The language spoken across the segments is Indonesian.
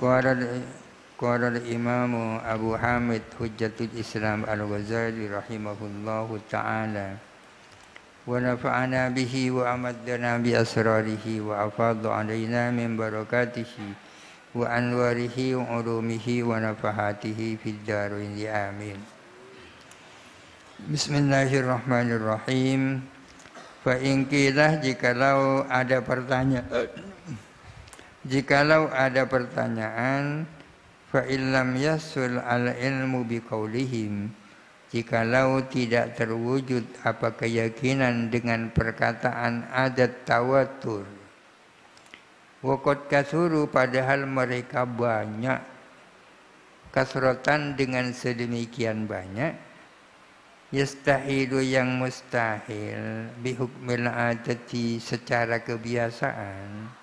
Qala qala al-Imam Abu Hamid Hujjatul Islam Al-Ghazali rahimahullahu ta'ala wa nafa'ana bihi wa amaddana bi asrarihi wa afadha alaina min barakatihi wa anwarihi wa ulumihi wa nafahatihi fid dharain amin. Bismillahirrahmanirrahim. Fa in qilah jikalau ada pertanyaan fa illam yasul al ilmu biqaulihim, jikalau tidak terwujud apa keyakinan dengan perkataan adat tawatur. Waqad kasuru, padahal mereka banyak, kasrotan dengan sedemikian banyak, yastahilu yang mustahil, bihukmil adati secara kebiasaan,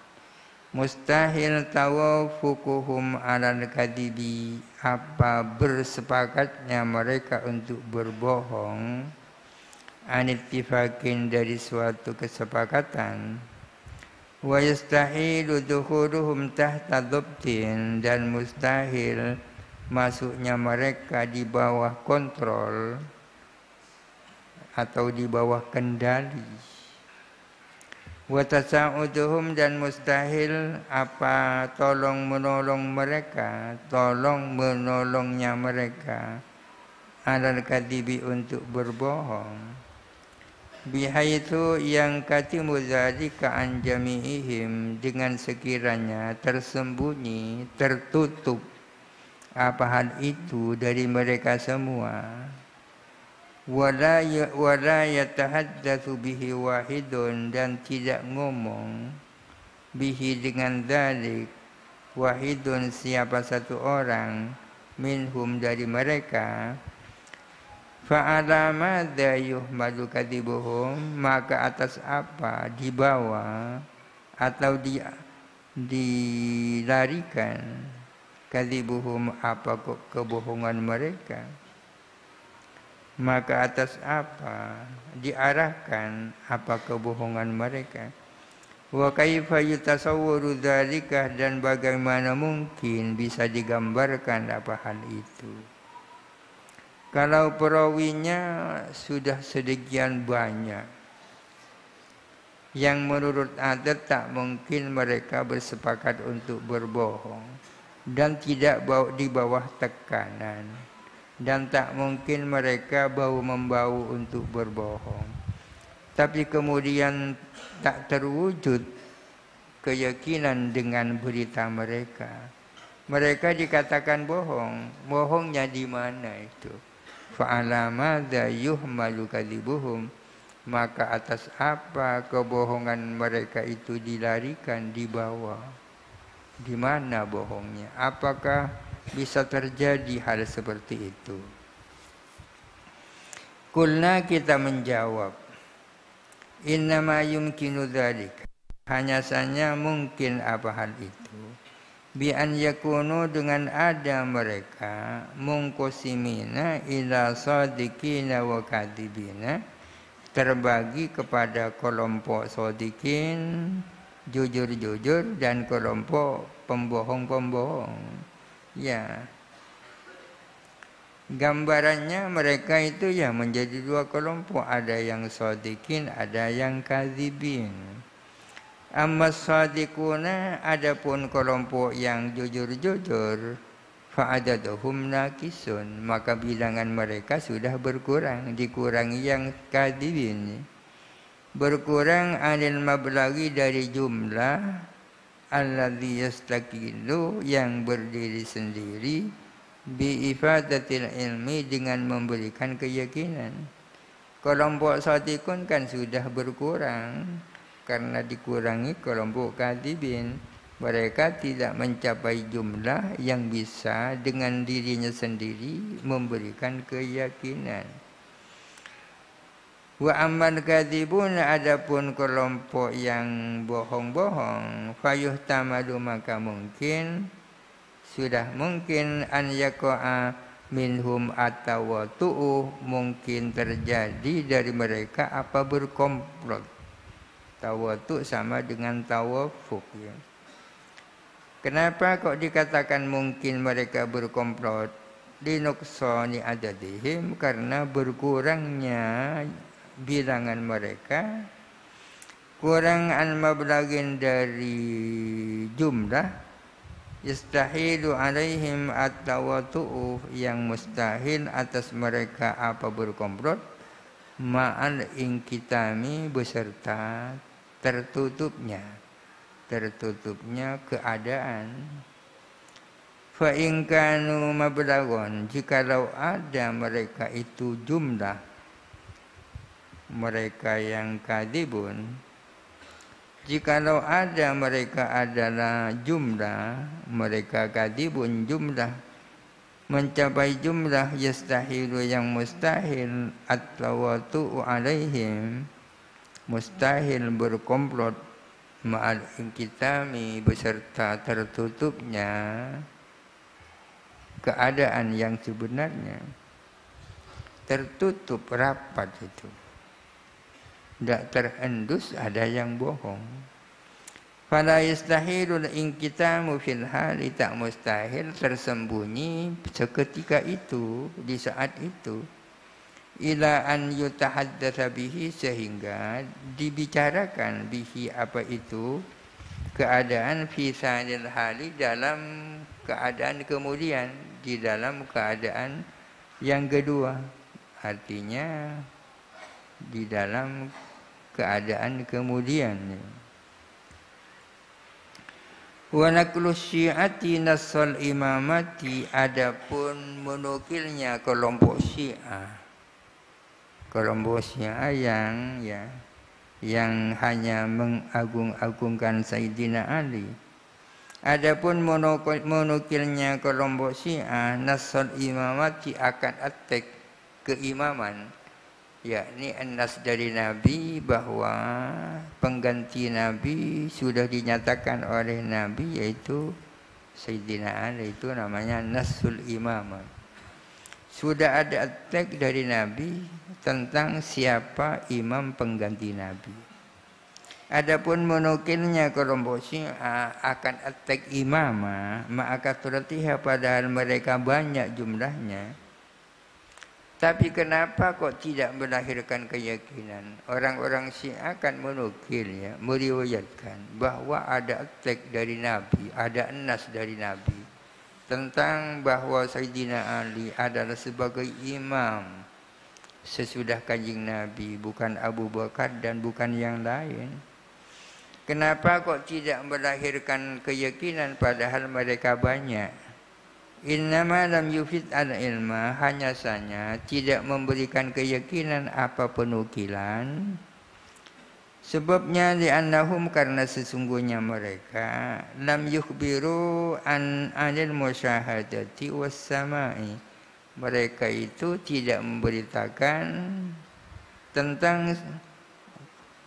mustahil tawafukuhum alal kadibi, apa bersepakatnya mereka untuk berbohong, anittifakin dari suatu kesepakatan, wa yastahilu dukhuluhum tahta dhabtin, dan mustahil masuknya mereka di bawah kontrol atau di bawah kendali, wa tasa'uduhum, dan mustahil apa tolong menolongnya mereka alal kadibi untuk berbohong, bihaitsu yang katimu dzalika an jami'ihim, dengan sekiranya tersembunyi, tertutup apa hal itu dari mereka semua. Wala yatahaddatsu bihi wahidun, dan tidak ngomong bihi dengan dzalik wahidun siapa satu orang minhum dari mereka. Fa'ala madza yuhmalu kadibuhum, maka atas apa dibawa atau dilarikan kadibuhum apa kebohongan mereka, maka atas apa diarahkan apa kebohongan mereka. Wa kaifa yutasawwaru dzalika, dan bagaimana mungkin bisa digambarkan apa hal itu. Kalau perawinya sudah sedemikian banyak, yang menurut adat tak mungkin mereka bersepakat untuk berbohong, dan tidak di bawah tekanan, dan tak mungkin mereka bau-membau untuk berbohong. Tapi kemudian tak terwujud keyakinan dengan berita mereka. Mereka dikatakan bohong. Bohongnya di mana itu? Fa'ala madza yuhmalu kadzibuhum, maka atas apa kebohongan mereka itu dilarikan, dibawa? Di mana bohongnya? Apakah bisa terjadi hal seperti itu? Kulna, kita menjawab, innama yumkinu dzalika, hanya saja mungkin apa hal itu, bi an yakunu, dengan ada mereka mungkosimina ila shadiqina wa kadibina, terbagi kepada kelompok shadiqin, jujur-jujur, dan kelompok pembohong-pembohong. Ya, gambarannya mereka itu ya menjadi dua kelompok, ada yang shadiqin, ada yang kadzibin. Amma shadiquna, adapun kelompok yang jujur-jujur, fa'adaduhum naqisun, maka bilangan mereka sudah berkurang, dikurangi yang kadzibin, berkurang anil mablaghi, dari jumlah alladzi yastaqilu, yang berdiri sendiri, bi ifadatil ilmi, dengan memberikan keyakinan. Kelompok shadiqun kan sudah berkurang karena dikurangi kelompok kadzibin. Mereka tidak mencapai jumlah yang bisa dengan dirinya sendiri memberikan keyakinan. Wa amman kadzibun, adapun kelompok yang bohong-bohong, fayuhtamalu, maka mungkin, sudah mungkin, an yaqa'a minhum atawatu'u, mungkin terjadi dari mereka apa berkomplot. Tawatu sama dengan tawafuk, ya. Kenapa kok dikatakan mungkin mereka berkomplot? Linuqsani adadihim, karena berkurangnya bilangan mereka, kurang an mablagin dari jumlah, yastahilu alaihim at-tawatu'u, yang mustahil atas mereka apa berkomplot, ma'al inkitami, beserta tertutupnya keadaan. Fa in kanu mablagon, jikalau ada mereka itu jumlah mereka yang kadibun, jikalau ada mereka adalah jumlah mereka kadibun, jumlah mencapai jumlah yastahilu, yang mustahil at-tawatu'u alaihim, mustahil berkomplot, ma'al inkitami, beserta tertutupnya keadaan yang sebenarnya. Tertutup rapat itu, tidak terendus ada yang bohong. Fala yastahilul inkitamu fil hali, tak mustahil tersembunyi seketika itu, di saat itu. Ila an yutahaddatsa bihi, sehingga dibicarakan bihi apa itu keadaan, fi sanil hali, dalam keadaan kemudian, di dalam keadaan yang kedua, artinya di dalam keadaan kemudian. Wa naqlu syi'ati nassal imamati, adapun menukilnya kelompok Syiah, kelompok Syiah yang hanya mengagung-agungkan Sayyidina Ali. Adapun menukilnya kelompok Syiah nassal imamati, akan atek keimaman, yakni an-nas dari Nabi, bahwa pengganti Nabi sudah dinyatakan oleh Nabi, yaitu Sayyidina Ali. Itu namanya nassul imamah. Sudah ada atek dari Nabi tentang siapa imam pengganti Nabi. Adapun menukilnya kelompok Syiah akan atek imamah ma'akaturatiha, padahal mereka banyak jumlahnya. Tapi kenapa kok tidak melahirkan keyakinan? Orang-orang Syiah akan menukil, meriwayatkan bahwa ada atek dari Nabi, ada nas dari Nabi tentang bahwa Sayyidina Ali adalah sebagai imam sesudah Kanjeng Nabi, bukan Abu Bakar dan bukan yang lain. Kenapa kok tidak melahirkan keyakinan padahal mereka banyak? Innama lam yufid al-ilma, hanya saja tidak memberikan keyakinan apa penukilan. Sebabnya li'annahum, karena sesungguhnya mereka lam yukhbiru anil musyahadati was samai, mereka itu tidak memberitakan tentang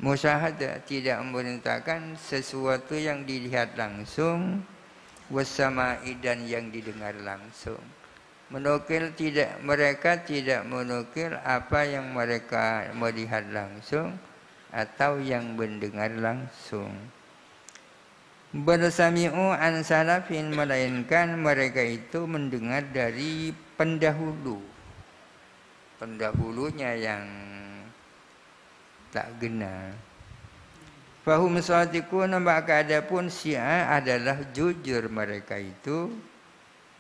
musyahadah, tidak memberitakan sesuatu yang dilihat langsung, wasamai, dan yang didengar langsung. Mereka tidak menukil apa yang mereka melihat langsung atau yang mendengar langsung. Bersami'u an salafin, melainkan mereka itu mendengar dari pendahulunya yang tak gena. Fahum shadiquna, maka adapun Syiah adalah jujur mereka itu.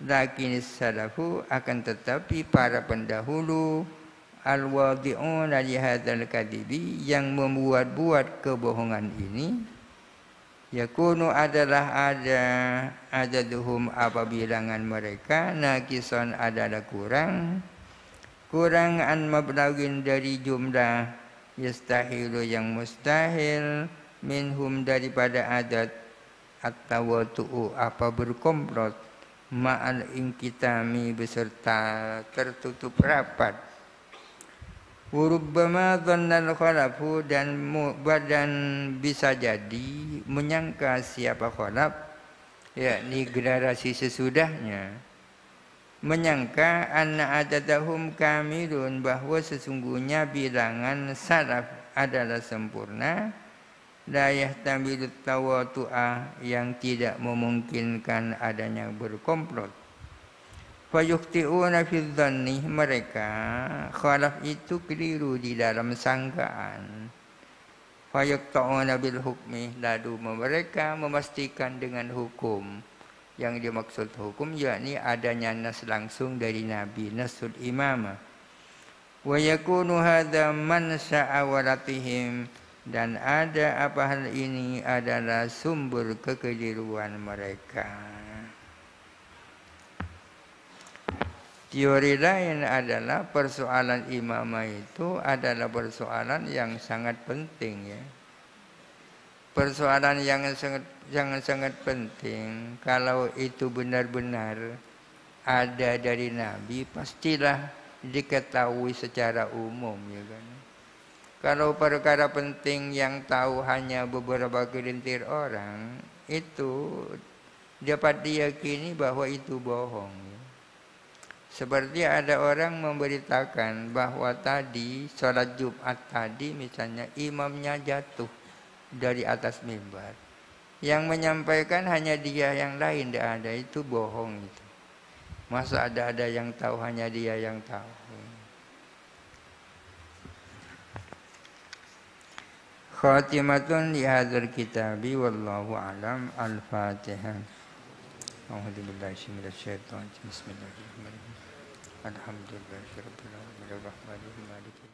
Lakin salafu, akan tetapi para pendahulu, al-wadi'una li hadzal kadibi, yang membuat-buat kebohongan ini, yakunu adalah adaduhum, apa bilangan mereka, naqisan adalah kurang an mablagin dari jumlah, yastahilu yang mustahil, minhum daripada adat, at-tawatu'u apa berkomplot, ma'al inkitami beserta tertutup rapat. Wurubbama dhannal khalafu, dan bisa jadi menyangka siapa khalaf, yakni generasi sesudahnya, menyangka anna adadahum kamilun, bahwa sesungguhnya bilangan salaf adalah sempurna, la yahtamilu tawatu'a, yang tidak memungkinkan adanya berkomplot. Fayukhti'una fi dhanni, mereka khalaf itu keliru di dalam sangkaan. Fayaqta'una bil hukmi, lalu mereka memastikan dengan hukum. Yang dimaksud hukum yakni adanya nas langsung dari Nabi, nasul imamah. Wa yakunu hadza mansa'a walatihim, dan ada apa hal ini adalah sumber kekeliruan mereka. Teori lain adalah persoalan imamah itu adalah persoalan yang sangat penting, ya. Persoalan yang sangat penting. Kalau itu benar-benar ada dari Nabi, pastilah diketahui secara umum, ya kan. Kalau perkara penting yang tahu hanya beberapa gelintir orang, itu dapat diyakini bahwa itu bohong, ya. Seperti ada orang memberitakan bahwa tadi sholat Jumat tadi misalnya imamnya jatuh dari atas mimbar. Yang menyampaikan hanya dia, yang lain tidak ada, itu bohong itu. Masa ada yang tahu, hanya dia yang tahu. Khatimatun li hadzal kitabi wallahu alam. Al-Fatihah. A'udzubillahi minasyaitonir rajim. Bismillahirrahmanirrahim. Alhamdulillahirabbil alamin arrahmanirrahim maliki